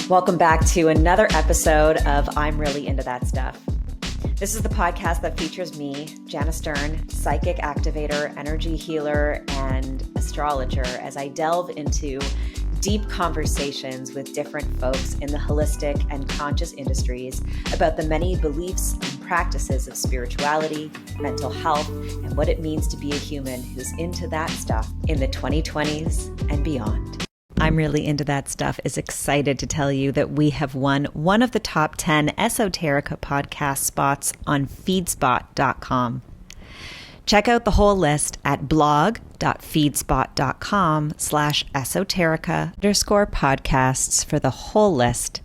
Welcome back to another episode of I'm Really Into That Stuff. This is the podcast that features me, Jana Stern, psychic activator, energy healer, and astrologer, as I delve into deep conversations with different folks in the holistic and conscious industries about the many beliefs and practices of spirituality, mental health, and what it means to be a human who's into that stuff in the 2020s and beyond. I'm Really Into That Stuff is excited to tell you that we have won one of the top 10 Esoterica podcast spots on feedspot.com. Check out the whole list at blog.feedspot.com/esoterica_podcasts for the whole list.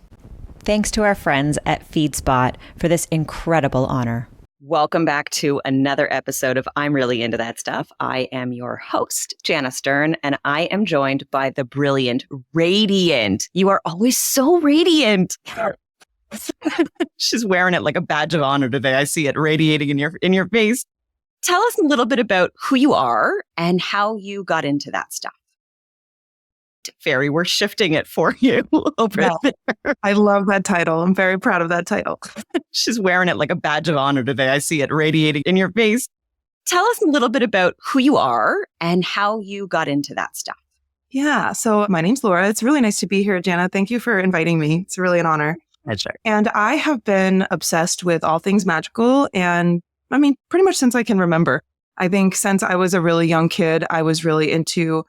Thanks to our friends at FeedSpot for this incredible honor. Welcome back to another episode of I'm Really Into That Stuff. I am your host, Jana Stern, and I am joined by the brilliant, radiant. You are always so radiant. She's wearing it like a badge of honor today. I see it radiating in your face. Tell us a little bit about who you are and how you got into that stuff. Fairy, we're shifting it for you over there. I love that title. I'm very proud of that title. She's wearing it like a badge of honor today. I see it radiating in your face. Tell us a little bit about who you are and how you got into that stuff. Yeah. So my name's Laura. It's really nice to be here, Jana. Thank you for inviting me. It's really an honor. Pleasure. And I have been obsessed with all things magical. And I mean, pretty much since I can remember. I think since I was a really young kid, I was really into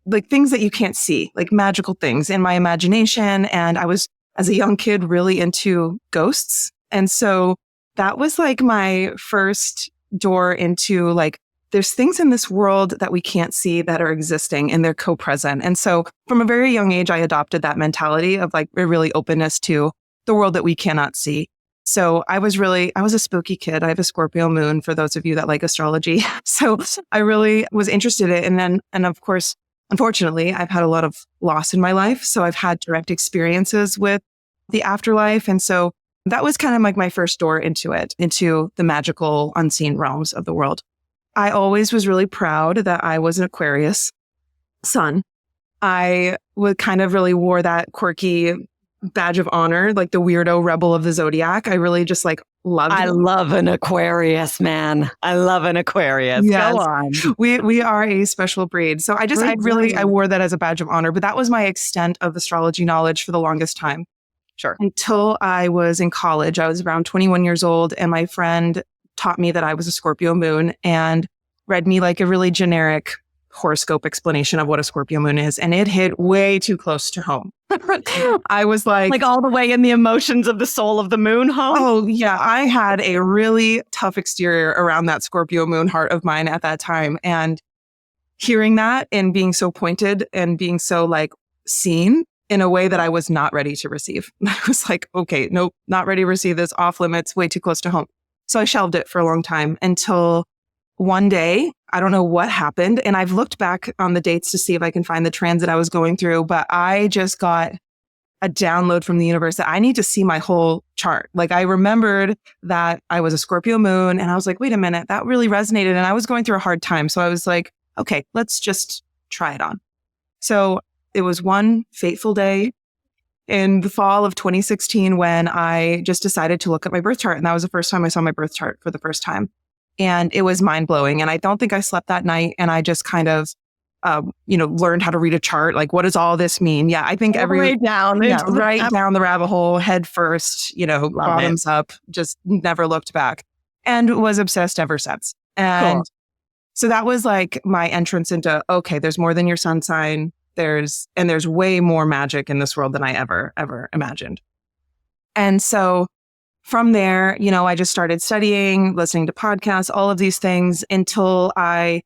like things that you can't see, like magical things in my imagination. And I was, as a young kid, really into ghosts. And so that was like my first door into like, there's things in this world that we can't see that are existing and they're co-present. And so from a very young age, I adopted that mentality of like a really openness to the world that we cannot see. So I was a spooky kid. I have a Scorpio moon for those of you that like astrology. So I really was interested in it. And of course, unfortunately, I've had a lot of loss in my life. So I've had direct experiences with the afterlife. And so that was kind of like my first door into it, into the magical unseen realms of the world. I always was really proud that I was an Aquarius sun. I would kind of really wore that quirky badge of honor, like the weirdo rebel of the zodiac. I really just like loved it. I love an Aquarius, man. I love an Aquarius. Yes. Go on. We are a special breed. So I wore that as a badge of honor, but that was my extent of astrology knowledge for the longest time. Sure. Until I was in college. I was around 21 years old and my friend taught me that I was a Scorpio moon and read me like a really generic horoscope explanation of what a Scorpio moon is. And it hit way too close to home. I was like all the way in the emotions of the soul of the moon home. Oh yeah. I had a really tough exterior around that Scorpio moon heart of mine at that time. And hearing that and being so pointed and being so like seen in a way that I was not ready to receive. I was like, okay, nope, not ready to receive this, off limits, way too close to home. So I shelved it for a long time until one day, I don't know what happened. And I've looked back on the dates to see if I can find the transit I was going through, but I just got a download from the universe that I need to see my whole chart. Like I remembered that I was a Scorpio moon and I was like, wait a minute, that really resonated. And I was going through a hard time. So I was like, okay, let's just try it on. So it was one fateful day in the fall of 2016 when I just decided to look at my birth chart. And that was the first time I saw my birth chart for the first time. And it was mind blowing. And I don't think I slept that night. And I just kind of, learned how to read a chart. Like, what does all this mean? Yeah, I think right down the rabbit hole, head first, bottoms up, just never looked back and was obsessed ever since. And cool. So that was like my entrance into, okay, there's more than your sun sign. There's way more magic in this world than I ever imagined. And so from there, I just started studying, listening to podcasts, all of these things until I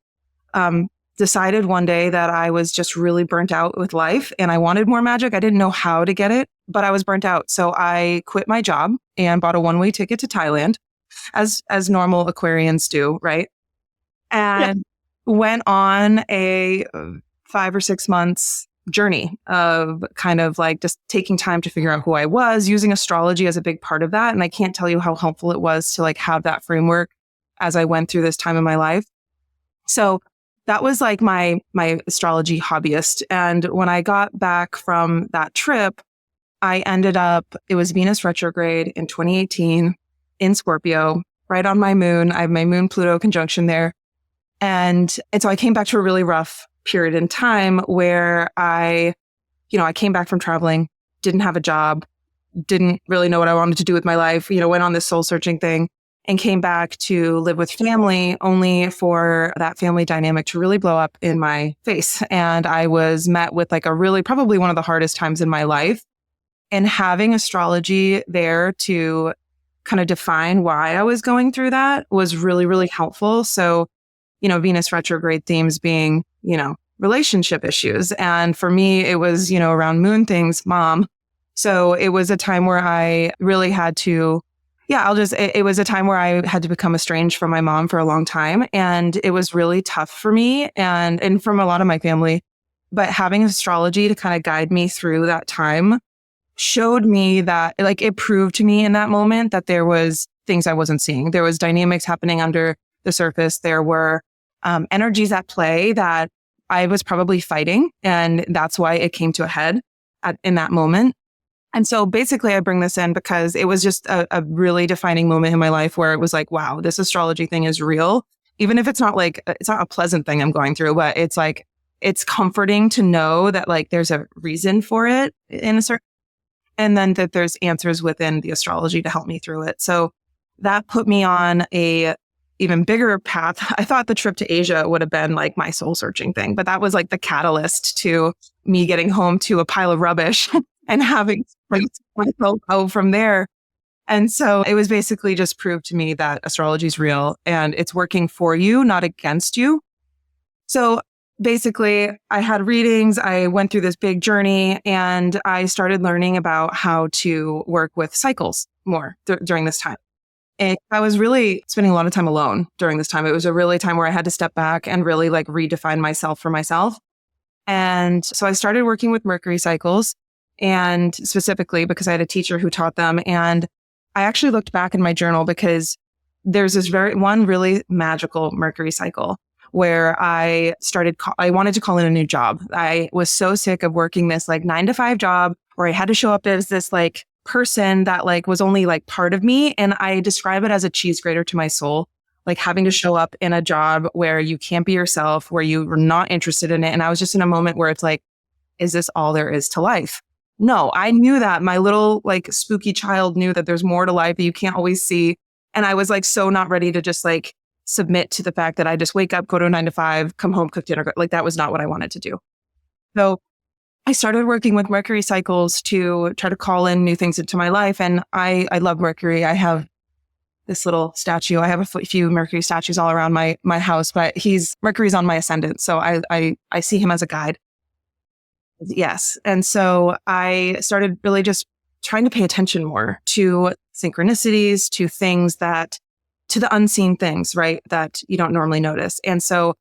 decided one day that I was just really burnt out with life and I wanted more magic. I didn't know how to get it, but I was burnt out. So I quit my job and bought a one-way ticket to Thailand, as normal Aquarians do, right? And went on a 5 or 6 months journey of kind of like just taking time to figure out who I was, using astrology as a big part of that. And I can't tell you how helpful it was to like have that framework as I went through this time in my life. So that was like my astrology hobbyist. And when I got back from that trip, I ended up, it was Venus retrograde in 2018 in Scorpio, right on my moon. I have my moon Pluto conjunction there. And so I came back to a really rough period in time where I came back from traveling, didn't have a job, didn't really know what I wanted to do with my life, went on this soul searching thing and came back to live with family, only for that family dynamic to really blow up in my face. And I was met with like probably one of the hardest times in my life. And having astrology there to kind of define why I was going through that was really, really helpful. So, Venus retrograde themes being, relationship issues. And for me, it was, around moon things, mom. So it was a time where I really had to, it was a time where I had to become estranged from my mom for a long time. And it was really tough for me and from a lot of my family. But having astrology to kind of guide me through that time showed me that, like, it proved to me in that moment that there was things I wasn't seeing. There was dynamics happening under the surface. There were energies at play that I was probably fighting. And that's why it came to a head in that moment. And so basically I bring this in because it was just a really defining moment in my life where it was like, wow, this astrology thing is real. Even if it's not a pleasant thing I'm going through, but it's like, it's comforting to know that like there's a reason for it in a certain, and then that there's answers within the astrology to help me through it. So that put me on a even bigger path. I thought the trip to Asia would have been like my soul searching thing, but that was like the catalyst to me getting home to a pile of rubbish and having myself out from there. And so it was basically just proved to me that astrology is real and it's working for you, not against you. So basically, I had readings, I went through this big journey, and I started learning about how to work with cycles more during this time. And I was really spending a lot of time alone during this time. It was a really time where I had to step back and really like redefine myself for myself. And so I started working with Mercury cycles, and specifically because I had a teacher who taught them. And I actually looked back in my journal because there's this one really magical Mercury cycle where I wanted to call in a new job. I was so sick of working this like 9-to-5 job where I had to show up as this like person that like was only like part of me. And I describe it as a cheese grater to my soul, like having to show up in a job where you can't be yourself, where you were not interested in it. And I was just in a moment where it's like, is this all there is to life? No, I knew that. My little like spooky child knew that there's more to life that you can't always see. And I was like so not ready to just like submit to the fact that I just wake up, go to a 9-to-5, come home, cook dinner. Like that was not what I wanted to do. So I started working with Mercury cycles to try to call in new things into my life. And I love Mercury. I have this little statue. I have a few Mercury statues all around my house, but Mercury's on my ascendant. So I see him as a guide. Yes. And so I started really just trying to pay attention more to synchronicities, to the unseen things, right? That you don't normally notice. And so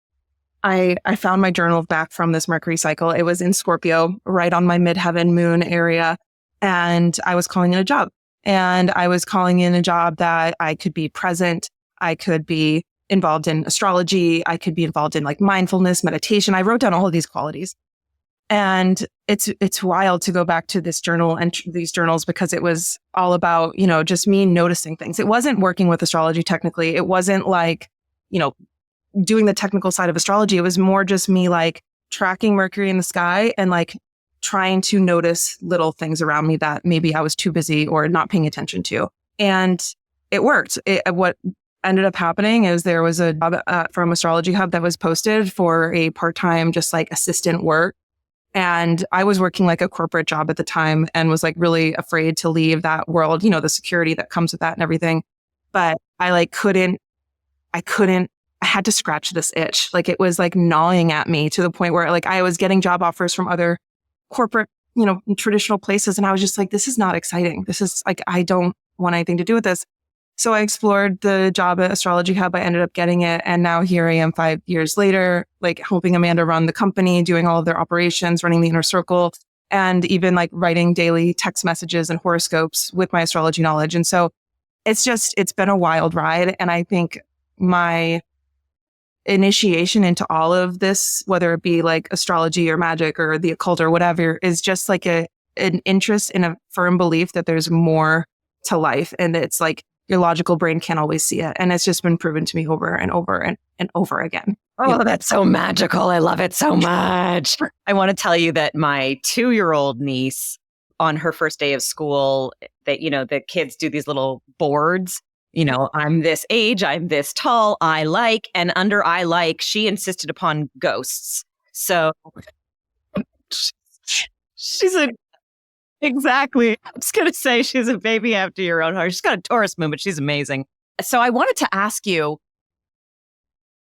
I found my journal back from this Mercury cycle. It was in Scorpio, right on my midheaven moon area. And I was calling in a job. And I was calling in a job that I could be present. I could be involved in astrology. I could be involved in like mindfulness, meditation. I wrote down all of these qualities. And it's wild to go back to this journal and these journals because it was all about, just me noticing things. It wasn't working with astrology technically. It wasn't like, doing the technical side of astrology. It was more just me like tracking Mercury in the sky and like trying to notice little things around me that maybe I was too busy or not paying attention to. And it worked. What ended up happening is there was a job from Astrology Hub that was posted for a part-time, just like assistant work. And I was working like a corporate job at the time and was like really afraid to leave that world, the security that comes with that and everything. But I had to scratch this itch. Like it was like gnawing at me to the point where like I was getting job offers from other corporate, traditional places. And I was just like, this is not exciting. This is like, I don't want anything to do with this. So I explored the job at Astrology Hub. I ended up getting it. And now here I am 5 years later, like helping Amanda run the company, doing all of their operations, running the inner circle, and even like writing daily text messages and horoscopes with my astrology knowledge. And so it's been a wild ride. And I think initiation into all of this, whether it be like astrology or magic or the occult or whatever, is just like an interest in a firm belief that there's more to life. And it's like your logical brain can't always see it. And it's just been proven to me over and over and over again. Oh, that's so magical. I love it so much. I want to tell you that my 2-year-old niece, on her first day of school, that, the kids do these little boards. I'm this age, I'm this tall, I like, and under I like, she insisted upon ghosts. So exactly. I was going to say she's a baby after your own heart. She's got a Taurus moon, but she's amazing. So I wanted to ask you,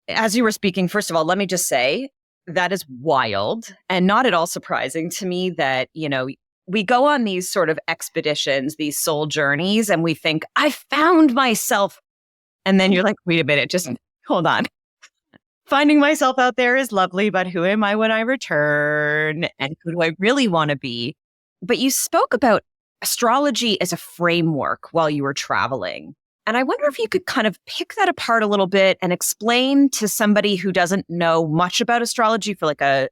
as you were speaking, first of all, let me just say that is wild and not at all surprising to me that, we go on these sort of expeditions, these soul journeys, and we think, I found myself. And then you're like, wait a minute, just hold on. Finding myself out there is lovely, but who am I when I return? And who do I really want to be? But you spoke about astrology as a framework while you were traveling. And I wonder if you could kind of pick that apart a little bit and explain to somebody who doesn't know much about astrology, for like a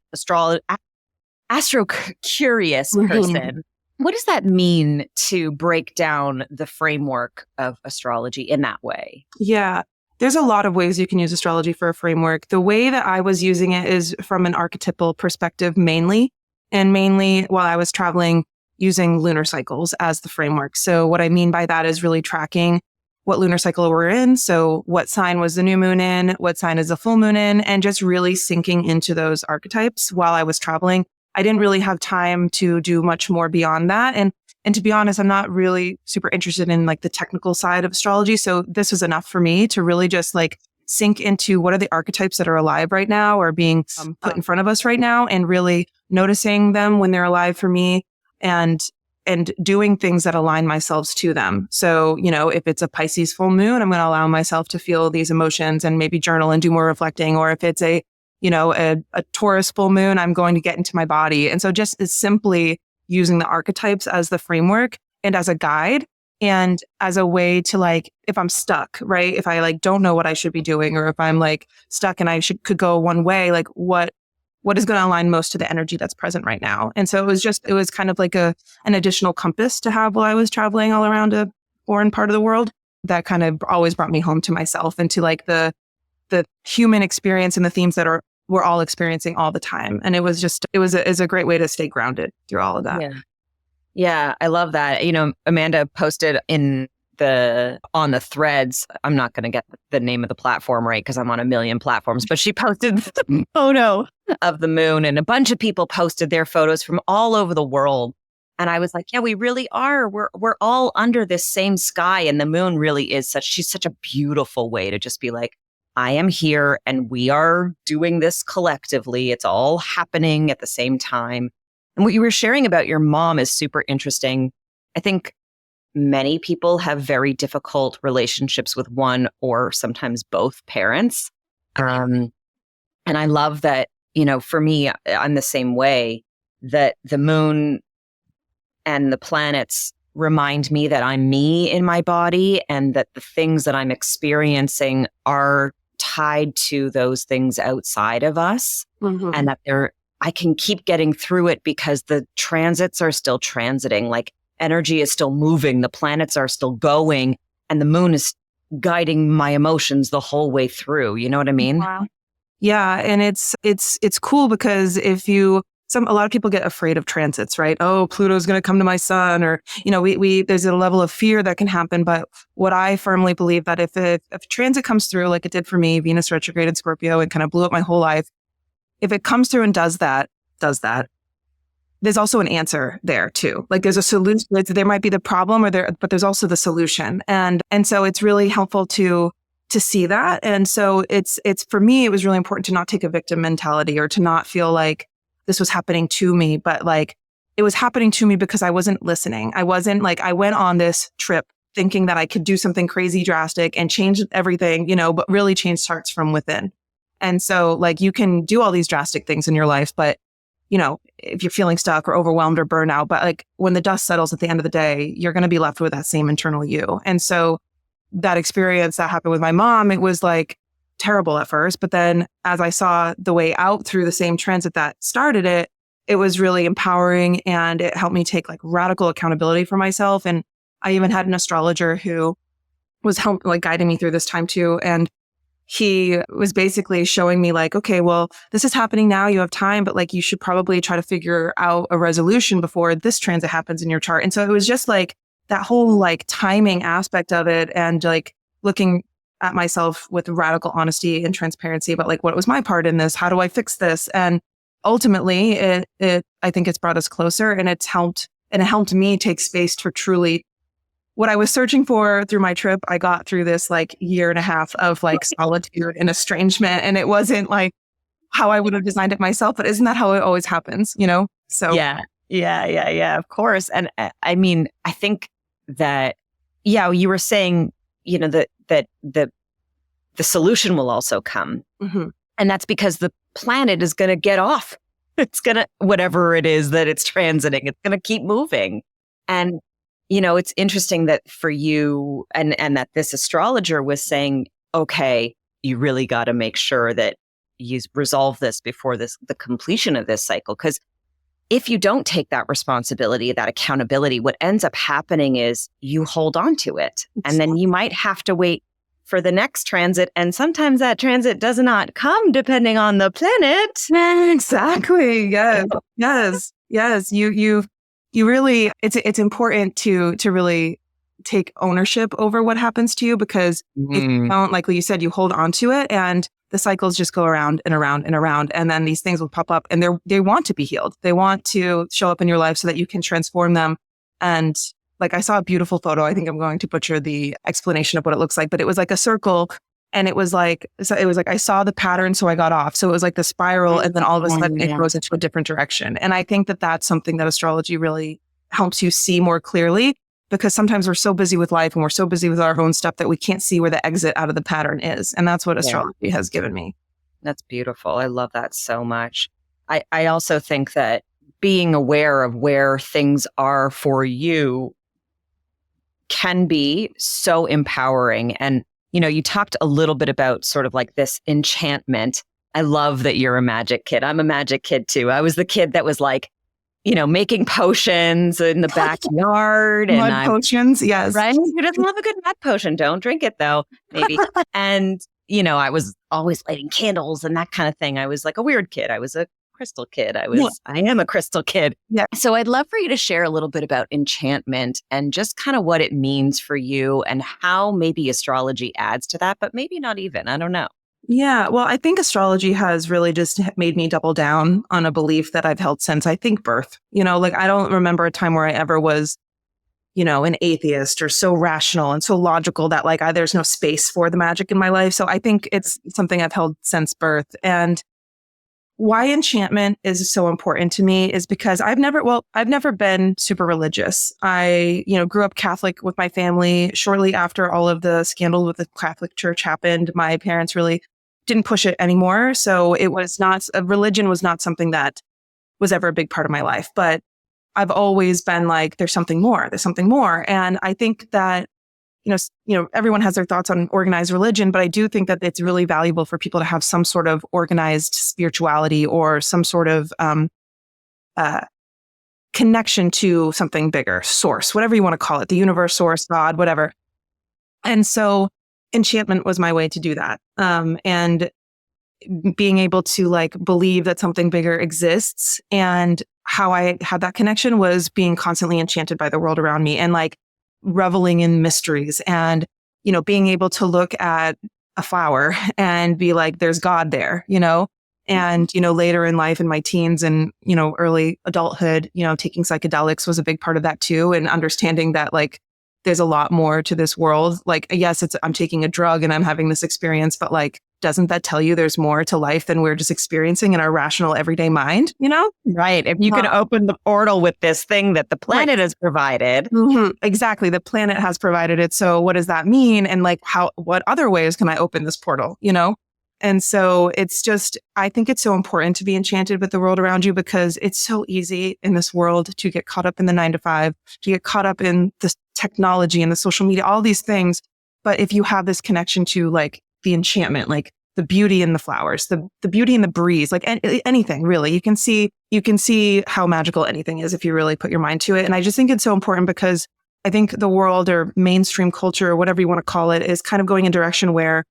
astro-curious person. What does that mean to break down the framework of astrology in that way? Yeah, there's a lot of ways you can use astrology for a framework. The way that I was using it is from an archetypal perspective mainly, and mainly while I was traveling using lunar cycles as the framework. So what I mean by that is really tracking what lunar cycle we're in. So what sign was the new moon in? What sign is the full moon in? And just really sinking into those archetypes while I was traveling. I didn't really have time to do much more beyond that. And to be honest, I'm not really super interested in like the technical side of astrology. So this was enough for me to really just like sink into what are the archetypes that are alive right now or being put in front of us right now, and really noticing them when they're alive for me and doing things that align myself to them. So, if it's a Pisces full moon, I'm going to allow myself to feel these emotions and maybe journal and do more reflecting. Or if it's a Taurus full moon, I'm going to get into my body. And so just is simply using the archetypes as the framework and as a guide and as a way to like, if I'm stuck, right? If I like don't know what I should be doing, or if I'm like stuck and I could go one way, like what is going to align most to the energy that's present right now? And so it was kind of like an additional compass to have while I was traveling all around a foreign part of the world that kind of always brought me home to myself and to like the human experience and the themes that we're all experiencing all the time. And it was a great way to stay grounded through all of that. Yeah, I love that. Amanda posted on the threads. I'm not going to get the name of the platform right because I'm on a million platforms, but she posted the photo of the moon, and a bunch of people posted their photos from all over the world. And I was like, yeah, we really are. We're all under this same sky, and the moon really is she's such a beautiful way to just be like, I am here and we are doing this collectively. It's all happening at the same time. And what you were sharing about your mom is super interesting. I think many people have very difficult relationships with one or sometimes both parents. And I love that, for me, I'm the same way, that the moon and the planets remind me that I'm me in my body, and that the things that I'm experiencing are tied to those things outside of us, and that I can keep getting through it because the transits are still transiting. Like energy is still moving, the planets are still going, and the moon is guiding my emotions the whole way through. You know what I mean? Wow. Yeah, and it's cool because a lot of people get afraid of transits, right? Oh, Pluto's going to come to my sun, or, there's a level of fear that can happen. But what I firmly believe that if a transit comes through, like it did for me, Venus retrograde Scorpio, and kind of blew up my whole life. If it comes through and does that, there's also an answer there too. Like there's a solution. There might be the problem but there's also the solution. And so it's really helpful to see that. And so it's for me, it was really important to not take a victim mentality, or to not feel like this was happening to me, but like it was happening to me because I wasn't listening. I went on this trip thinking that I could do something crazy drastic and change everything, but really change starts from within. And so like you can do all these drastic things in your life, but if you're feeling stuck or overwhelmed or burnout, but like when the dust settles at the end of the day, you're going to be left with that same internal you. And so that experience that happened with my mom, it was like terrible at first. But then as I saw the way out through the same transit that started it, it was really empowering, and it helped me take like radical accountability for myself. And I even had an astrologer who was guiding me through this time too. And he was basically showing me like, okay, well, this is happening now. You have time, but like, you should probably try to figure out a resolution before this transit happens in your chart. And so it was just like that whole like timing aspect of it, and like looking at myself with radical honesty and transparency about like, what was my part in this? How do I fix this? And ultimately I think it's brought us closer, and it helped me take space to truly what I was searching for through my trip. I got through this like year and a half of like solitude and estrangement, and it wasn't like how I would have designed it myself, but isn't that how it always happens, you know? So yeah, of course. And I mean, I think that, you were saying, you know, that the solution will also come. Mm-hmm. And that's because the planet is going to get off. It's going to, whatever it is that it's transiting, it's going to keep moving. And you know, it's interesting that for you and that this astrologer was saying, okay, you really got to make sure that you resolve this before the completion of this cycle. Because if you don't take that responsibility, that accountability, what ends up happening is you hold on to it. And then you might have to wait for the next transit. And sometimes that transit does not come depending on the planet. Exactly. Yes. You really, it's important to really take ownership over what happens to you, because if you don't, like you said, you hold on to it, and the cycles just go around and around and around. And then these things will pop up, and they want to be healed. They want to show up in your life so that you can transform them. And like, I saw a beautiful photo. I think I'm going to butcher the explanation of what it looks like, but it was like a circle. And it was like I saw the pattern, so I got off. So it was like the spiral, and then all of a sudden it goes into a different direction. And I think that that's something that astrology really helps you see more clearly, because sometimes we're so busy with life and we're so busy with our own stuff that we can't see where the exit out of the pattern is. And that's what astrology has given me. That's beautiful. I love that so much. I also think that being aware of where things are for you can be so empowering. And you know, you talked a little bit about sort of like this enchantment. I love that you're a magic kid. I'm a magic kid too. I was the kid that was like, you know, making potions in the backyard. Mud potions, yes. Right? Who doesn't love a good mud potion? Don't drink it though, maybe. And, you know, I was always lighting candles and that kind of thing. I was like a weird kid. I was a crystal kid. I am a crystal kid. Yeah. So I'd love for you to share a little bit about enchantment and just kind of what it means for you and how maybe astrology adds to that, but maybe not even. I don't know. Yeah. Well, I think astrology has really just made me double down on a belief that I've held since I think birth. You know, like I don't remember a time where I ever was, you know, an atheist or so rational and so logical that like there's no space for the magic in my life. So I think it's something I've held since birth. And why enchantment is so important to me is because I've never been super religious. I, you know, grew up Catholic with my family. Shortly after all of the scandal with the Catholic Church happened, my parents really didn't push it anymore. So religion was not something that was ever a big part of my life. But I've always been like, there's something more. And I think that, you know, everyone has their thoughts on organized religion, but I do think that it's really valuable for people to have some sort of organized spirituality or some sort of connection to something bigger, source, whatever you want to call it, the universe, source, God, whatever. And so enchantment was my way to do that. And being able to like believe that something bigger exists, and how I had that connection was being constantly enchanted by the world around me and like reveling in mysteries, and, you know, being able to look at a flower and be like, there's God there, you know? And, you know, later in life in my teens and, you know, early adulthood, you know, taking psychedelics was a big part of that too. And understanding that like, there's a lot more to this world. Like, yes, I'm taking a drug and I'm having this experience, but like, doesn't that tell you there's more to life than we're just experiencing in our rational everyday mind, you know? Right. If you can open the portal with this thing that the planet has provided. Mm-hmm. Exactly. The planet has provided it. So what does that mean? And like, what other ways can I open this portal, you know? And so it's just, I think it's so important to be enchanted with the world around you, because it's so easy in this world to get caught up in the 9 to 5, to get caught up in the technology and the social media, all these things. But if you have this connection to like the enchantment, like the beauty in the flowers, the beauty in the breeze, like anything really. You can see how magical anything is if you really put your mind to it. And I just think it's so important because I think the world or mainstream culture or whatever you want to call it is kind of going in a direction where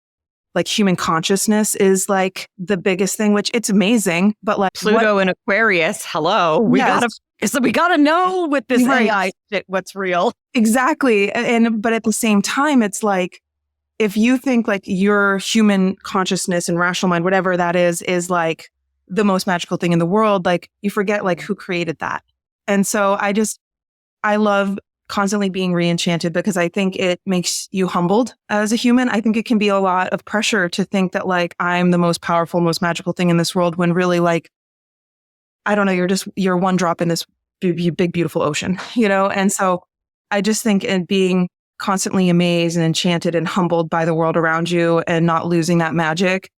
like human consciousness is like the biggest thing, which it's amazing, but like Pluto and Aquarius, hello. We gotta know with this AI shit what's real. Exactly. But at the same time, it's like, if you think like your human consciousness and rational mind, whatever that is like the most magical thing in the world, like you forget like who created that. And so I love constantly being re-enchanted because I think it makes you humbled as a human. I think it can be a lot of pressure to think that like I'm the most powerful, most magical thing in this world when really like, I don't know, you're one drop in this big, beautiful ocean, you know? And so I just think in being constantly amazed and enchanted and humbled by the world around you and not losing that magic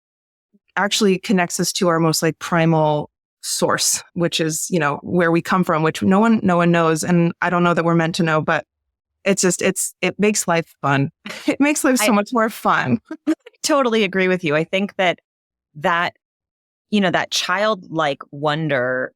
actually connects us to our most like primal source, which is, you know, where we come from, which no one knows. And I don't know that we're meant to know, but it's just, it makes life fun. It makes life so much more fun. Totally agree with you. I think that, you know, that childlike wonder,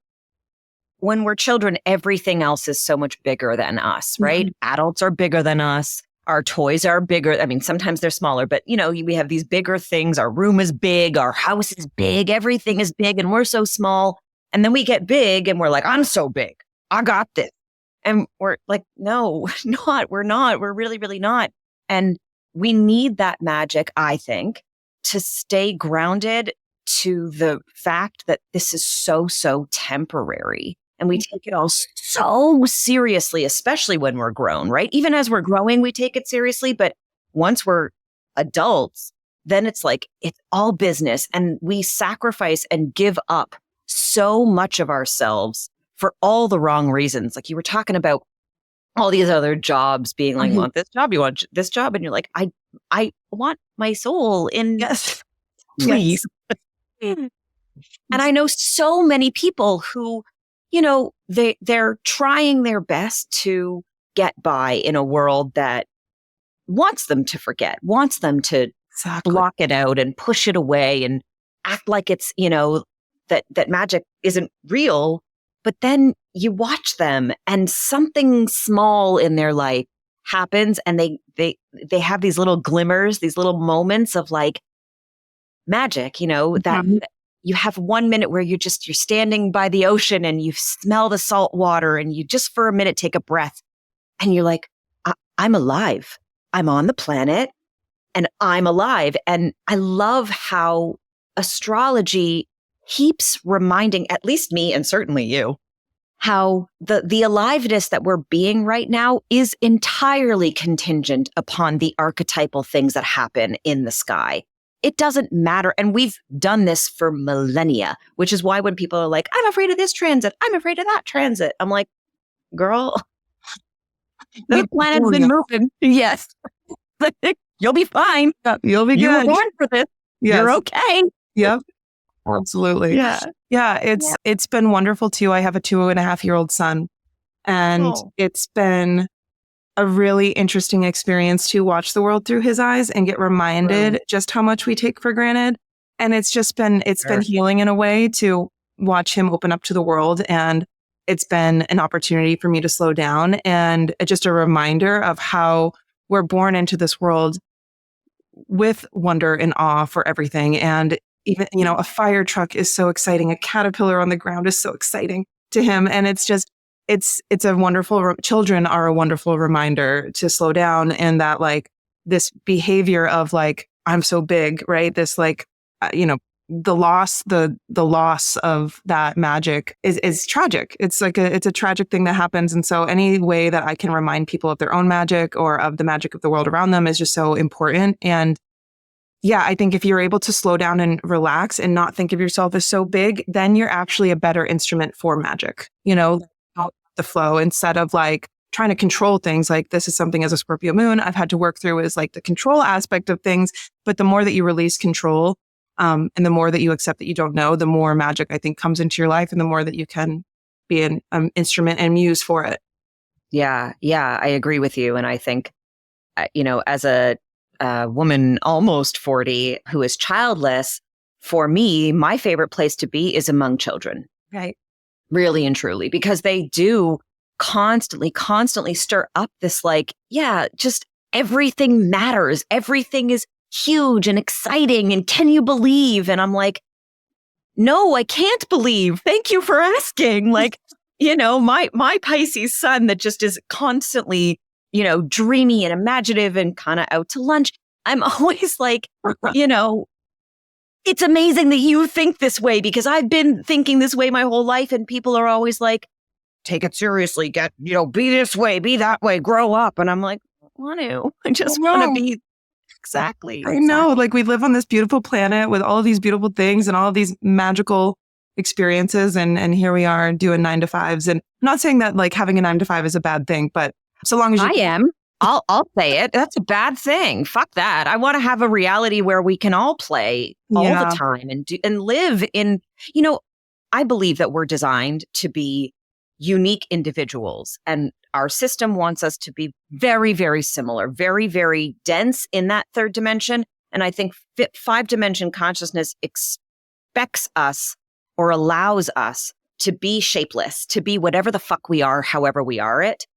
when we're children, everything else is so much bigger than us, right? Mm-hmm. Adults are bigger than us. Our toys are bigger. I mean, sometimes they're smaller, but you know, we have these bigger things. Our room is big. Our house is big. Everything is big and we're so small. And then we get big and we're like, I'm so big. I got this. And we're like, no, we're not. We're really, really not. And we need that magic, I think, to stay grounded to the fact that this is so temporary. And we take it all so seriously, especially when we're grown, right? Even as we're growing, we take it seriously. But once we're adults, then it's like, it's all business. And we sacrifice and give up so much of ourselves for all the wrong reasons. Like you were talking about all these other jobs being like, you want this job, you want this job. And you're like, I want my soul in, yes, please. Yes. And I know so many people who, you know, they're trying their best to get by in a world that wants them to forget, wants them to block it out and push it away and act like it's, you know, that magic isn't real. But then you watch them and something small in their life happens and they have these little glimmers, these little moments of like magic, you know, that you have 1 minute where you're standing by the ocean and you smell the salt water and you just for a minute take a breath and you're like, I'm alive. I'm on the planet and I'm alive. And I love how astrology keeps reminding, at least me and certainly you, how the aliveness that we're being right now is entirely contingent upon the archetypal things that happen in the sky. It doesn't matter. And we've done this for millennia, which is why when people are like, I'm afraid of this transit, I'm afraid of that transit. I'm like, girl, the planet's been moving. Yes. You'll be fine. You'll be good. You were born for this. Yes. You're okay. Yep. Absolutely. Yeah. It's been wonderful too. I have a 2.5-year-old son and it's been a really interesting experience to watch the world through his eyes and get reminded just how much we take for granted. And it's been healing in a way to watch him open up to the world. And it's been an opportunity for me to slow down and just a reminder of how we're born into this world with wonder and awe for everything. And even, you know, a fire truck is so exciting. A caterpillar on the ground is so exciting to him. And it's a wonderful, children are a wonderful reminder to slow down and that like this behavior of like, I'm so big, right? This like, you know, the loss of that magic is tragic. It's like it's a tragic thing that happens. And so any way that I can remind people of their own magic or of the magic of the world around them is just so important. And yeah, I think if you're able to slow down and relax and not think of yourself as so big, then you're actually a better instrument for magic, you know, the flow instead of like trying to control things. Like this is something as a Scorpio moon I've had to work through is like the control aspect of things. But the more that you release control, and the more that you accept that you don't know, the more magic I think comes into your life and the more that you can be an instrument and muse for it. Yeah, I agree with you. And I think, you know, as a a woman almost 40 who is childless, for me, my favorite place to be is among children. Right. Really and truly, because they do constantly stir up this just everything matters. Everything is huge and exciting. And can you believe? And I'm like, no, I can't believe. Thank you for asking. My Pisces sun that just is constantly, dreamy and imaginative and kind of out to lunch. I'm always like, it's amazing that you think this way because I've been thinking this way my whole life. And people are always like, take it seriously, be this way, be that way, grow up. And I'm like, I just want to be exactly. I know. Like we live on this beautiful planet with all of these beautiful things and all of these magical experiences. And here we are doing 9 to 5s. And I'm not saying that like having a 9 to 5 is a bad thing, but so long as you... I am. I'll say it. That's a bad thing. Fuck that. I want to have a reality where we can all play all the time and live in, I believe that we're designed to be unique individuals, and our system wants us to be very, very similar, very, very dense in that third dimension. And I think 5-dimension consciousness expects us or allows us to be shapeless, to be whatever the fuck we are, however we are it.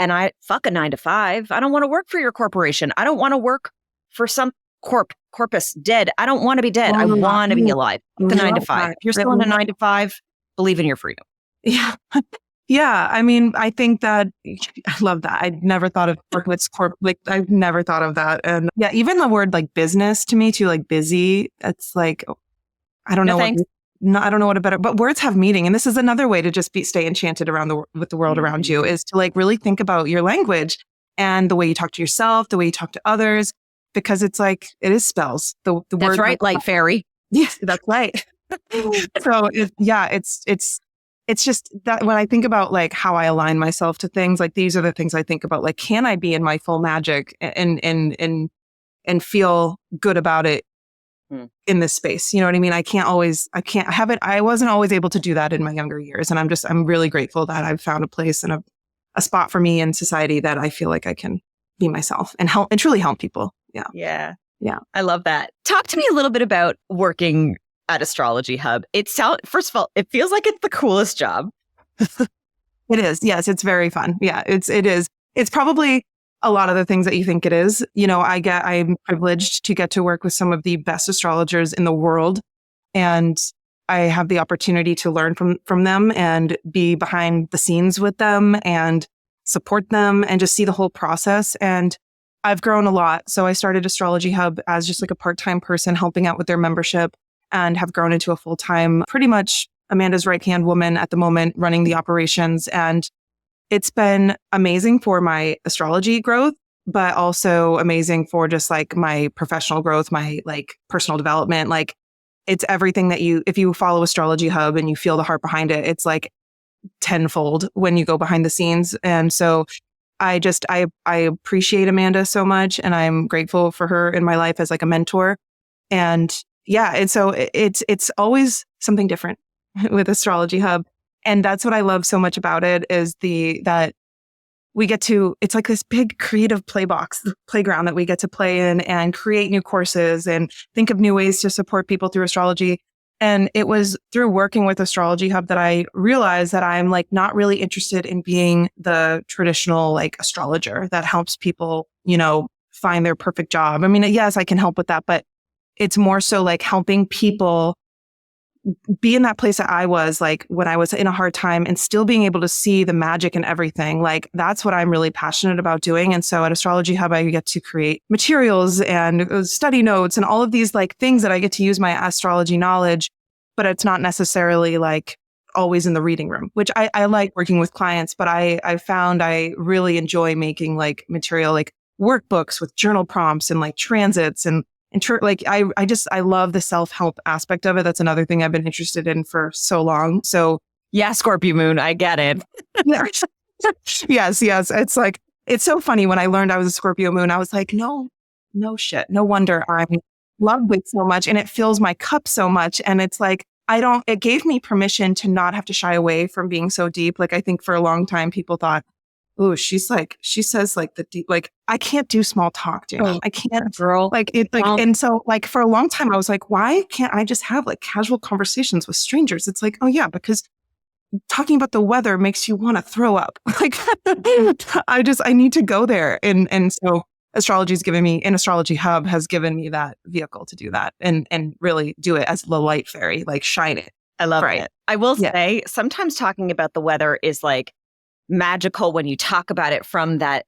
And fuck a 9 to 5. I don't want to work for your corporation. I don't want to work for some corpus dead. I don't want to be dead. I want to be alive. The 9 to 5. If you're still in a 9 to 5, believe in your freedom. Yeah. Yeah. I mean, I think that I love that. I never thought of corporates, I've never thought of that. And yeah, even the word like business to me too, like busy, it's like, I don't know. I don't know what a better, but words have meaning. And this is another way to just stay enchanted with the world around you, is to like really think about your language and the way you talk to yourself, the way you talk to others, because it's like, it is spells. The That's word, right. Light fairy. Yes, that's right. So it's just that when I think about like how I align myself to things, like these are the things I think about, like, can I be in my full magic and feel good about it in this space? You know what I mean? I wasn't always able to do that in my younger years. And I'm really grateful that I've found a place and a spot for me in society that I feel like I can be myself and help and truly help people. Yeah. Yeah. Yeah. I love that. Talk to me a little bit about working at Astrology Hub. First of all, it feels like it's the coolest job. It is. Yes, it's very fun. Yeah, it is. It's probably a lot of the things that you think it is. I'm privileged to get to work with some of the best astrologers in the world, and I have the opportunity to learn from them and be behind the scenes with them and support them and just see the whole process. And I've grown a lot. So I started Astrology Hub as just like a part-time person helping out with their membership, and have grown into a full-time, pretty much Amanda's right-hand woman at the moment, running the operations. And it's been amazing for my astrology growth, but also amazing for just like my professional growth, my like personal development. Like it's everything that if you follow Astrology Hub and you feel the heart behind it, it's like tenfold when you go behind the scenes. And so I appreciate Amanda so much, and I'm grateful for her in my life as like a mentor. And yeah, and so it's always something different with Astrology Hub. And that's what I love so much about it, is that we get to, it's like this big creative playground that we get to play in and create new courses and think of new ways to support people through astrology. And it was through working with Astrology Hub that I realized that I'm like not really interested in being the traditional like astrologer that helps people, find their perfect job. I mean, yes, I can help with that, but it's more so like helping people be in that place that I was like when I was in a hard time and still being able to see the magic in everything. Like that's what I'm really passionate about doing. And so at Astrology Hub, I get to create materials and study notes and all of these like things that I get to use my astrology knowledge, but it's not necessarily like always in the reading room, which I like working with clients, but I found I really enjoy making like material, like workbooks with journal prompts and like transits and I love the self-help aspect of it. That's another thing I've been interested in for so long. So yeah, Scorpio moon, I get it. Yes. It's like, it's so funny. When I learned I was a Scorpio moon, I was like, no shit. No wonder I'm loved with so much. And it fills my cup so much. And it's like, it gave me permission to not have to shy away from being so deep. Like I think for a long time, people thought, oh, she says like the deep, like, I can't do small talk, Jana. Oh, I can't, girl. like it, like, and so like for a long time, I was like, why can't I just have like casual conversations with strangers? It's like, oh yeah, because talking about the weather makes you want to throw up. Like, I need to go there. And so astrology's given me, and Astrology Hub has given me that vehicle to do that and really do it as the light fairy, like shine it. I love Right. it. I will say sometimes talking about the weather is like magical when you talk about it from that,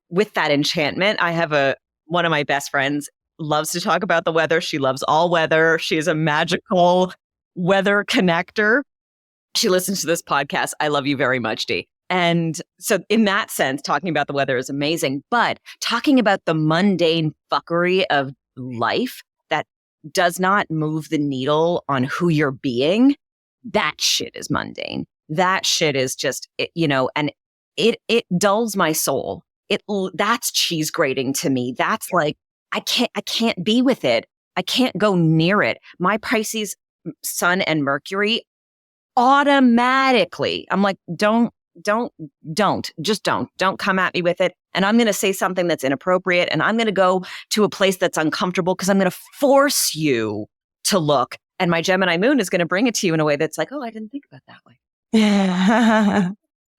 with that enchantment. I have one of my best friends loves to talk about the weather. She loves all weather. She is a magical weather connector. She listens to this podcast. I love you very much, Dee. And so in that sense, talking about the weather is amazing. But talking about the mundane fuckery of life that does not move the needle on who you're being, that shit is mundane. That shit is just, and it dulls my soul. That's cheese grating to me. That's like, I can't be with it. I can't go near it. My Pisces sun and Mercury automatically, I'm like, don't come at me with it. And I'm going to say something that's inappropriate. And I'm going to go to a place that's uncomfortable because I'm going to force you to look. And my Gemini moon is going to bring it to you in a way that's like, oh, I didn't think about it that way. Yeah.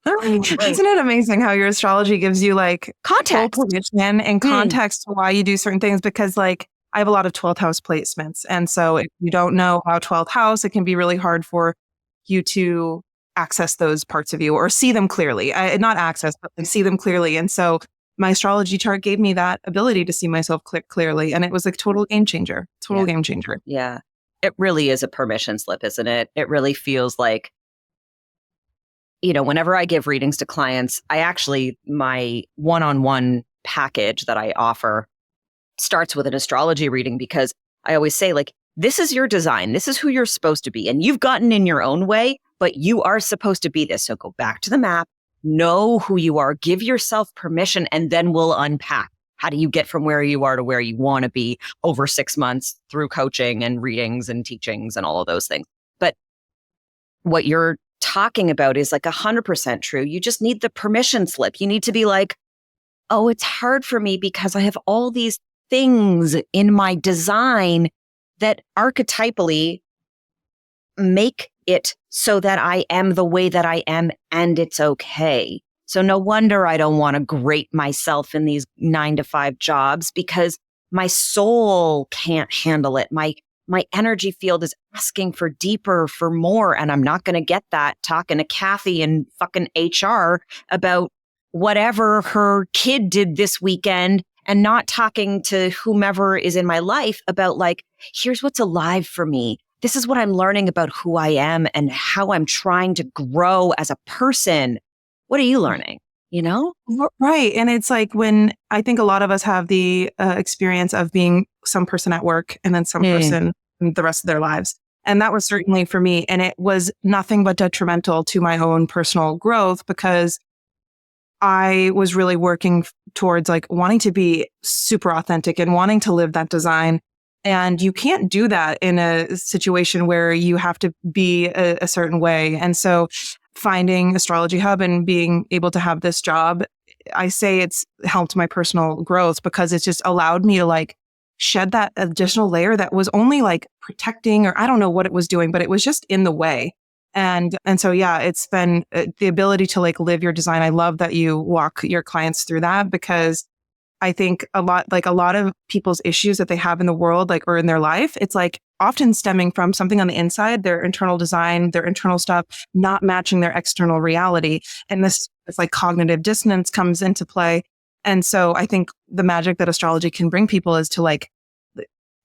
Isn't it amazing how your astrology gives you like context and context to why you do certain things? Because like I have a lot of 12th house placements. And so if you don't know how 12th house, it can be really hard for you to access those parts of you or see them clearly. Not access, but like see them clearly. And so my astrology chart gave me that ability to see myself clearly. And it was a total game changer. Game changer. Yeah. It really is a permission slip, isn't it? It really feels like, whenever I give readings to clients, my one-on-one package that I offer starts with an astrology reading, because I always say, like, this is your design. This is who you're supposed to be. And you've gotten in your own way, but you are supposed to be this. So go back to the map, know who you are, give yourself permission, and then we'll unpack. How do you get from where you are to where you want to be over 6 months through coaching and readings and teachings and all of those things? But what you're talking about is like 100% true. You just need the permission slip. You need to be like, oh, it's hard for me because I have all these things in my design that archetypally make it so that I am the way that I am, and it's okay. So no wonder I don't want to grate myself in these 9-to-5 jobs, because my soul can't handle it. My energy field is asking for deeper, for more, and I'm not going to get that talking to Kathy and fucking HR about whatever her kid did this weekend, and not talking to whomever is in my life about like, here's what's alive for me. This is what I'm learning about who I am and how I'm trying to grow as a person. What are you learning? Right. And it's like when I think a lot of us have the experience of being some person at work and then some person the rest of their lives. And that was certainly for me. And it was nothing but detrimental to my own personal growth, because I was really working towards like wanting to be super authentic and wanting to live that design. And you can't do that in a situation where you have to be a certain way. And so finding Astrology Hub and being able to have this job, I say it's helped my personal growth, because it's just allowed me to like shed that additional layer that was only like protecting, or I don't know what it was doing, but it was just in the way. And so, yeah, it's been the ability to like live your design. I love that you walk your clients through that, because I think a lot of people's issues that they have in the world, like, or in their life, it's like often stemming from something on the inside, their internal design, their internal stuff, not matching their external reality. And it's like cognitive dissonance comes into play. And so I think the magic that astrology can bring people is to like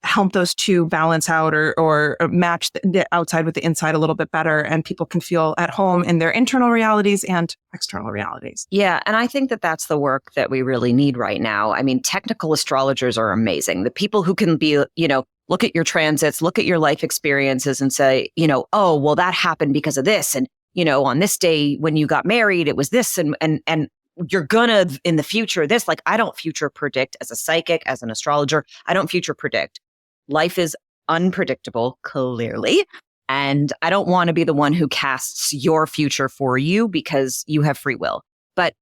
help those two balance out or match the outside with the inside a little bit better. And people can feel at home in their internal realities and external realities. Yeah. And I think that that's the work that we really need right now. I mean, technical astrologers are amazing. The people who can be, look at your transits, look at your life experiences and say, oh, well, that happened because of this. And, on this day when you got married, it was this. And you're gonna, in the future, this. Like, I don't future predict as a psychic, as an astrologer. I don't future predict. Life is unpredictable, clearly. And I don't want to be the one who casts your future for you, because you have free will. But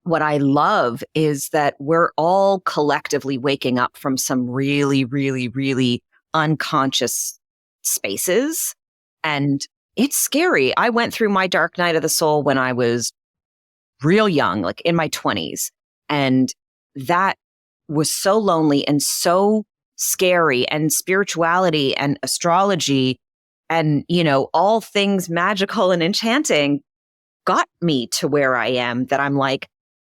what I love is that we're all collectively waking up from some really, really, really unconscious spaces. And it's scary. I went through my dark night of the soul when I was real young, like in my 20s. And that was so lonely and so scary, and spirituality and astrology and, all things magical and enchanting got me to where I am, that I'm like,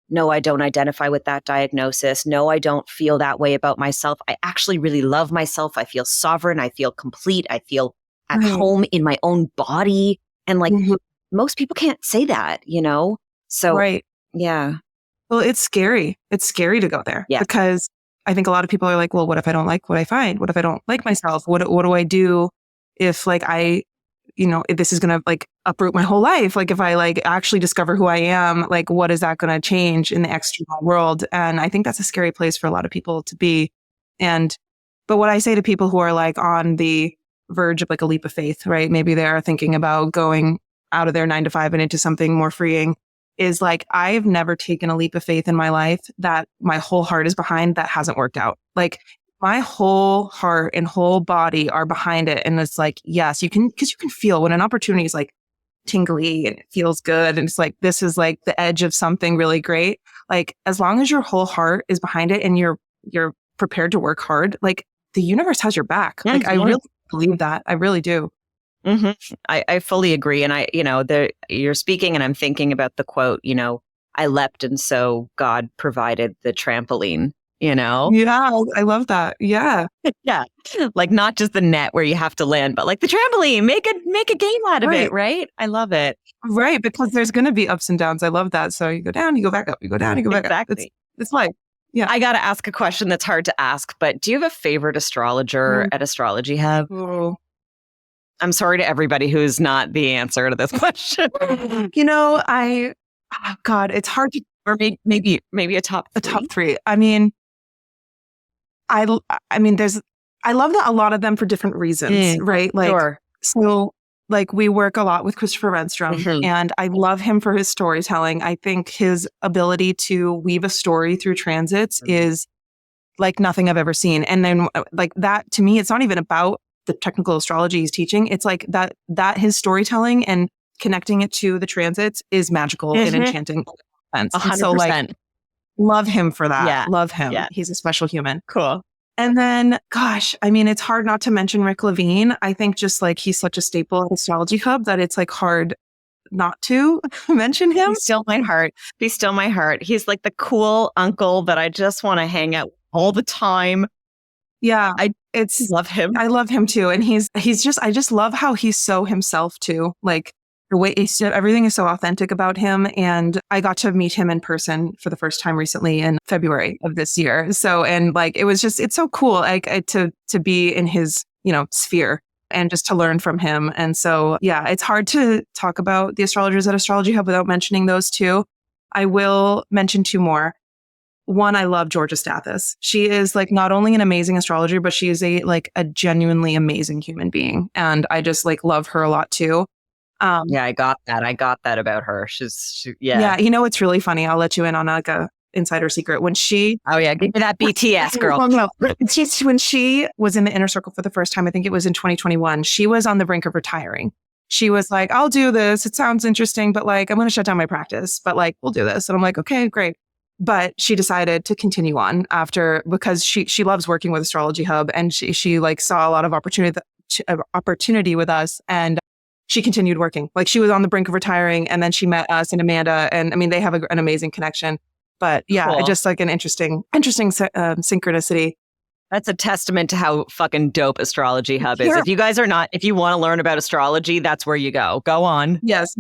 no, I don't identify with that diagnosis. No, I don't feel that way about myself. I actually really love myself. I feel sovereign. I feel complete. I feel at home in my own body. And like most people can't say that, So, yeah. Well, it's scary. It's scary to go there because I think a lot of people are like, well, what if I don't like what I find? What if I don't like myself? What do I do if like if this is going to like uproot my whole life? Like if I like actually discover who I am, like what is that going to change in the external world? And I think that's a scary place for a lot of people to be. But what I say to people who are like on the verge of like a leap of faith, right? Maybe they're thinking about going out of their 9 to 5 and into something more freeing, is like, I've never taken a leap of faith in my life that my whole heart is behind that hasn't worked out. Like my whole heart and whole body are behind it. And it's like, yes, because you can feel when an opportunity is like tingly and it feels good. And it's like, this is like the edge of something really great. Like as long as your whole heart is behind it and you're prepared to work hard, like the universe has your back. Like I really believe that. I really do. Mm-hmm. I fully agree. And you're speaking and I'm thinking about the quote, I leapt and so God provided the trampoline, Yeah, I love that. Yeah. Yeah. Like not just the net where you have to land, but like the trampoline, make a game out of it, right? I love it. Right. Because there's going to be ups and downs. I love that. So you go down, you go back up, you go down, you go back up. It's life. Yeah. I got to ask a question that's hard to ask, but do you have a favorite astrologer at Astrology Hub? I'm sorry to everybody who's not the answer to this question. It's hard to, or maybe a top three. A top three. I mean, I love that a lot of them for different reasons, right? Like, sure. So like we work a lot with Christopher Renstrom and I love him for his storytelling. I think his ability to weave a story through transits is like nothing I've ever seen. And then like that to me, it's not even about the technical astrology he's teaching. It's like that his storytelling and connecting it to the transits is magical and enchanting. 100%. So like, love him for that. Yeah. Love him. Yeah. He's a special human. Cool. And then, gosh, I mean, it's hard not to mention Rick Levine. I think just like he's such a staple at Astrology Hub that it's like hard not to mention him. Be still my heart. Be still my heart. He's like the cool uncle that I just want to hang out all the time. Yeah. I love him. I love him too. And I just love how he's so himself too. Like the way everything is so authentic about him. And I got to meet him in person for the first time recently in February of this year. So, and like, it's so cool, like to be in his, sphere and just to learn from him. And so, yeah, it's hard to talk about the astrologers at Astrology Hub without mentioning those two. I will mention two more. One, I love Georgia Stathis. She is like not only an amazing astrologer, but she is a genuinely amazing human being. And I just like love her a lot too. Yeah, I got that about her. Yeah. It's really funny. I'll let you in on like a insider secret. When she, give me that BTS girl. When she was in the inner circle for the first time, I think it was in 2021, she was on the brink of retiring. She was like, I'll do this. It sounds interesting, but like, I'm going to shut down my practice, but like, we'll do this. And I'm like, okay, great. But she decided to continue on because she loves working with Astrology Hub and she like saw a lot of opportunity with us. And she continued working. Like she was on the brink of retiring and then she met us and Amanda. And I mean, they have an amazing connection, but yeah, cool. Just like an interesting synchronicity. That's a testament to how fucking dope Astrology Hub is. If you want to learn about astrology, that's where you go. Go on. Yes.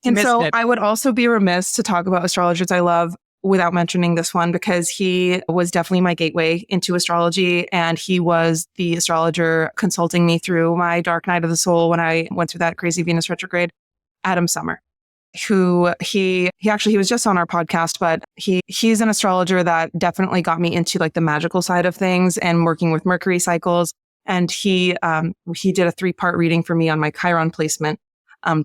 And so I would also be remiss to talk about astrologers I love without mentioning this one, because he was definitely my gateway into astrology. And he was the astrologer consulting me through my dark night of the soul when I went through that crazy Venus retrograde. Adam Sommer, who he was just on our podcast, but he's an astrologer that definitely got me into like the magical side of things and working with Mercury cycles. And he did a 3-part reading for me on my Chiron placement.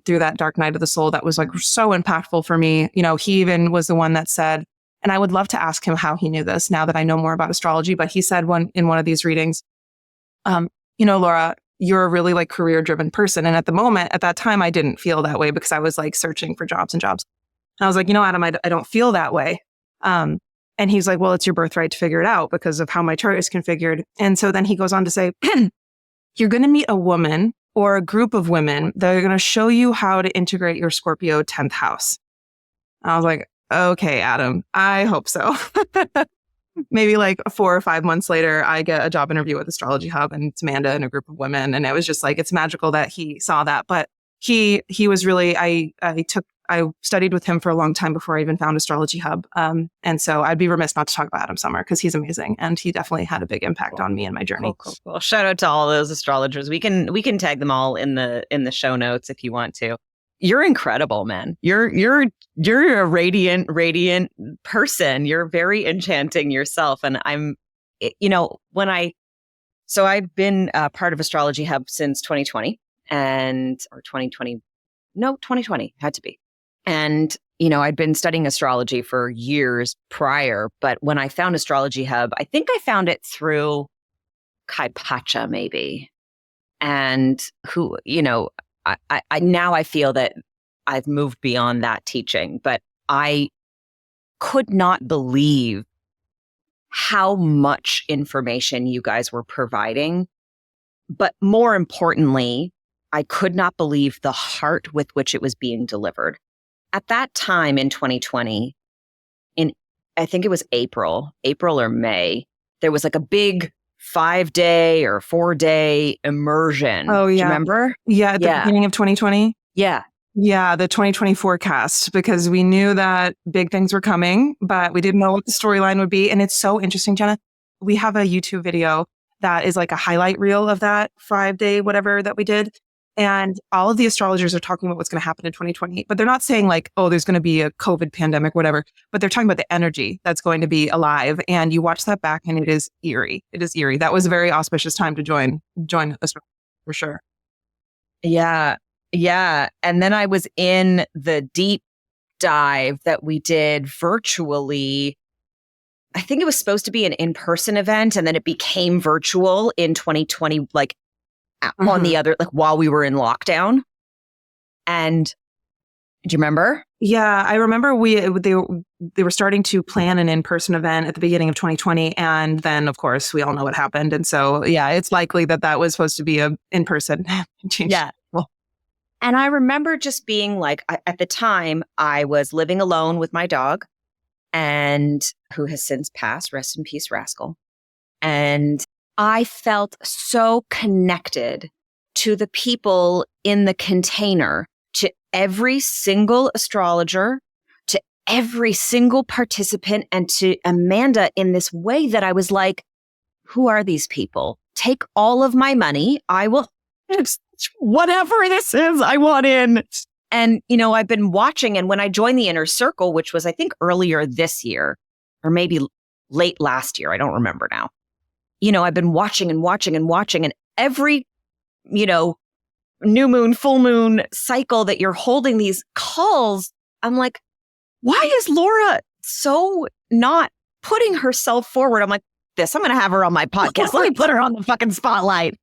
through that dark night of the soul that was like so impactful for me. He even was the one that said, and I would love to ask him how he knew this now that I know more about astrology, but he said in one of these readings, Laura, you're a really like career driven person. And at that time, I didn't feel that way because I was like searching for jobs and jobs. And I was like, Adam, I don't feel that way. And he's like, well, it's your birthright to figure it out because of how my chart is configured. And so then he goes on to say, you're going to meet a woman or a group of women that are going to show you how to integrate your Scorpio 10th house. I was like, okay, Adam, I hope so. Maybe like 4 or 5 months later, I get a job interview with Astrology Hub and it's Amanda and a group of women. And it was just like, it's magical that he saw that. But he was really, I studied with him for a long time before I even found Astrology Hub. And so I'd be remiss not to talk about Adam Sommer because he's amazing. And he definitely had a big impact on me and my journey. Cool. Shout out to all those astrologers. We can tag them all in the show notes if you want to. You're incredible, man. You're a radiant person. You're very enchanting yourself. And I've been part of Astrology Hub since 2020 or 2020. No, 2020 had to be. And, I'd been studying astrology for years prior, but when I found Astrology Hub, I think I found it through Kai Pacha maybe. And who, I now I feel that I've moved beyond that teaching, but I could not believe how much information you guys were providing. But more importantly, I could not believe the heart with which it was being delivered. At that time in 2020, I think it was April or May, there was like a big 5-day or 4-day immersion. Oh, yeah. Do you remember? Yeah, at the beginning of 2020. Yeah. Yeah, the 2020 forecast, because we knew that big things were coming, but we didn't know what the storyline would be. And it's so interesting, Jana. We have a YouTube video that is like a highlight reel of that 5-day whatever that we did. And all of the astrologers are talking about what's going to happen in 2020, but they're not saying like, oh, there's going to be a COVID pandemic, whatever, but they're talking about the energy that's going to be alive. And you watch that back and it is eerie. It is eerie. That was a very auspicious time to join astrology for sure. Yeah. Yeah. And then I was in the deep dive that we did virtually. I think it was supposed to be an in-person event and then it became virtual in 2020, like on the other, like while we were in lockdown. And do you remember? Yeah, I remember they were starting to plan an in-person event at the beginning of 2020. And then of course we all know what happened. And so, yeah, it's likely that was supposed to be a in-person. Yeah. Well, and I remember just being like, at the time I was living alone with my dog and who has since passed, rest in peace, Rascal. And I felt so connected to the people in the container, to every single astrologer, to every single participant, and to Amanda in this way that I was like, who are these people? Take all of my money. I will, whatever this is, I want in. And, I've been watching. And when I joined the inner circle, which was, I think, earlier this year, or maybe late last year, I don't remember now. I've been watching and every, new moon, full moon cycle that you're holding these calls, I'm like, why is Laura so not putting herself forward? I'm like, I'm going to have her on my podcast. Let me put her on the fucking spotlight.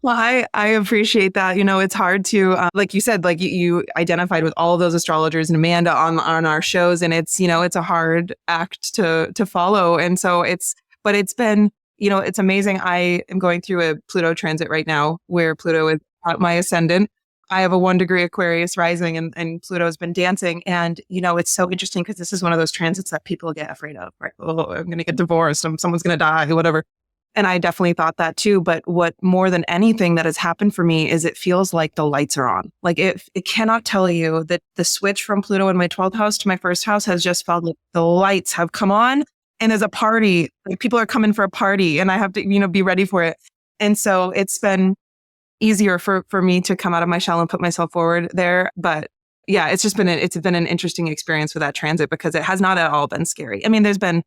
Well, I appreciate that. It's hard to, like you said, like you identified with all of those astrologers and Amanda on our shows. And it's, it's a hard act to follow. And so but it's been, it's amazing. I am going through a Pluto transit right now where Pluto is at my ascendant. I have a 1-degree Aquarius rising and Pluto's been dancing. And, it's so interesting because this is one of those transits that people get afraid of, right? Oh, I'm going to get divorced. Someone's going to die, whatever. And I definitely thought that too. But what more than anything that has happened for me is it feels like the lights are on. Like it cannot tell you that the switch from Pluto in my 12th house to my first house has just felt like the lights have come on. And there's a party, like people are coming for a party and I have to, be ready for it. And so it's been easier for me to come out of my shell and put myself forward there. But yeah, it's been an interesting experience with that transit because it has not at all been scary. I mean, there's been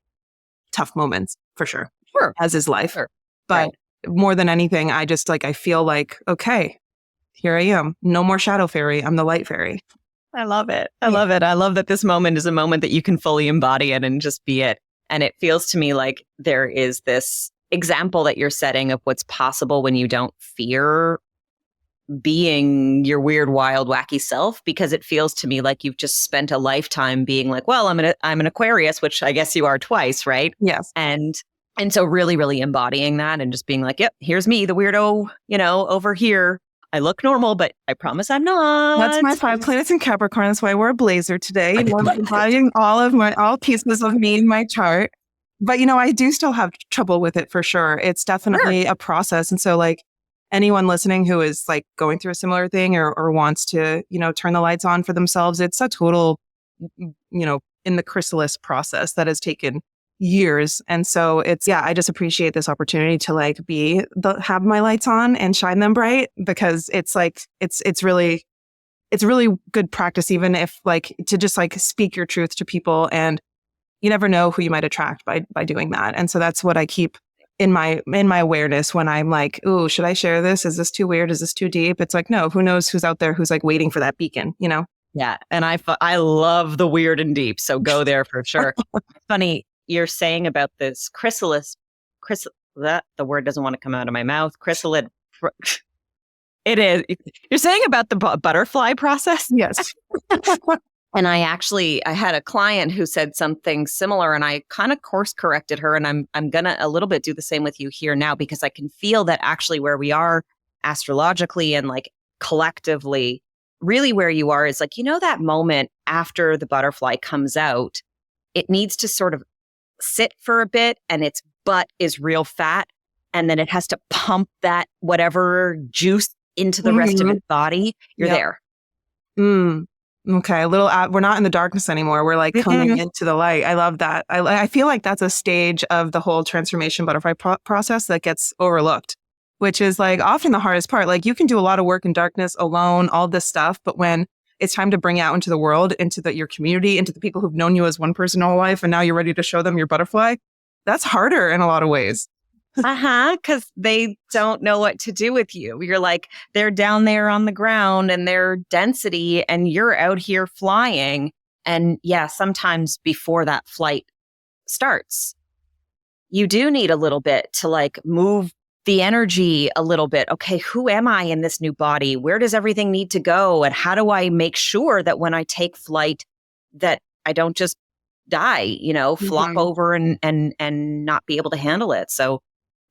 tough moments for sure. Sure. As is life. Sure. But more than anything, I feel like, okay, here I am. No more shadow fairy. I'm the light fairy. I love it. I love it. I love that this moment is a moment that you can fully embody it and just be it. And it feels to me like there is this example that you're setting of what's possible when you don't fear being your weird, wild, wacky self, because it feels to me like you've just spent a lifetime being like, well, I'm an Aquarius, which I guess you are twice, right? Yes. And so really, really embodying that and just being like, yep, here's me, the weirdo, over here. I look normal, but I promise I'm not. That's my 5 planets in Capricorn. That's why I wore a blazer today. I'm embodying all pieces of me in my chart. But, I do still have trouble with it for sure. It's definitely a process. And so like anyone listening who is like going through a similar thing or wants to, turn the lights on for themselves, it's a total, in the chrysalis process that has taken years. And so I just appreciate this opportunity to like have my lights on and shine them bright, because it's like, it's really good practice, even if like to just like speak your truth to people, and you never know who you might attract by doing that. And so that's what I keep in my awareness when I'm like, ooh, should I share this? Is this too weird? Is this too deep? It's like, no, who knows who's out there who's like waiting for that beacon, Yeah. And I love the weird and deep. So go there for sure. Funny. You're saying about this chrysalis, that the word doesn't want to come out of my mouth. Chrysalid. It is. You're saying about the butterfly process? Yes. And I had a client who said something similar, and I kind of course corrected her. And I'm going to a little bit do the same with you here now, because I can feel that actually where we are astrologically and like collectively, really where you are is like, that moment after the butterfly comes out, it needs to sort of sit for a bit, and its butt is real fat, and then it has to pump that whatever juice into the rest of its body. You're there. Okay, we're not in the darkness anymore. We're like coming into the light. I love that. I feel like that's a stage of the whole transformation butterfly process that gets overlooked, which is like often the hardest part. Like you can do a lot of work in darkness alone, all this stuff, but when it's time to bring out into the world, into your community, into the people who've known you as one person all life, and now you're ready to show them your butterfly, that's harder in a lot of ways. Because they don't know what to do with you. You're like, they're down there on the ground and their density, and you're out here flying. And yeah, sometimes before that flight starts, you do need a little bit to like move the energy a little bit. Okay, who am I in this new body? Where does everything need to go? And how do I make sure that when I take flight that I don't just die, flop over and not be able to handle it? So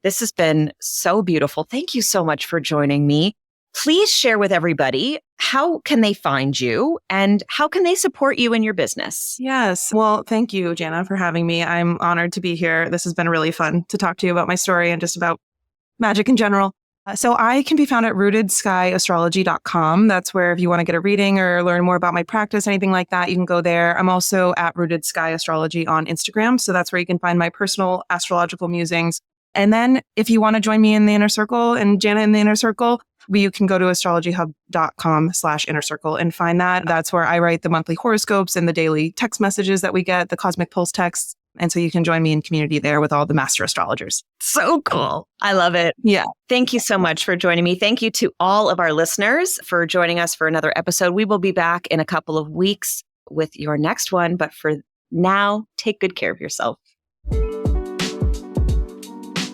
this has been so beautiful. Thank you so much for joining me. Please share with everybody, how can they find you and how can they support you in your business? Yes. Well, thank you, Jana, for having me. I'm honored to be here. This has been really fun to talk to you about my story and just about magic in general. So I can be found at rootedsky.astrology.com. That's where if you want to get a reading or learn more about my practice, anything like that, you can go there. I'm also at Rooted Sky Astrology on Instagram. So that's where you can find my personal astrological musings. And then if you want to join me in the inner circle and Jana in the inner circle, you can go to astrologyhub.com/inner circle and find that. That's where I write the monthly horoscopes and the daily text messages that we get, the cosmic pulse texts. And so you can join me in community there with all the master astrologers. So cool. I love it. Yeah. Thank you so much for joining me. Thank you to all of our listeners for joining us for another episode. We will be back in a couple of weeks with your next one. But for now, take good care of yourself.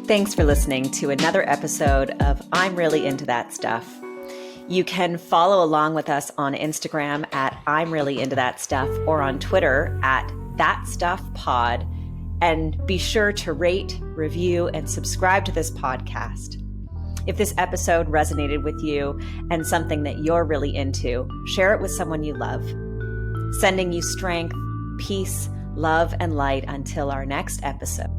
Thanks for listening to another episode of I'm Really Into That Stuff. You can follow along with us on Instagram at I'm Really Into That Stuff or on Twitter at That Stuff Pod. And be sure to rate, review, and subscribe to this podcast. If this episode resonated with you and something that you're really into, share it with someone you love. Sending you strength, peace, love, and light until our next episode.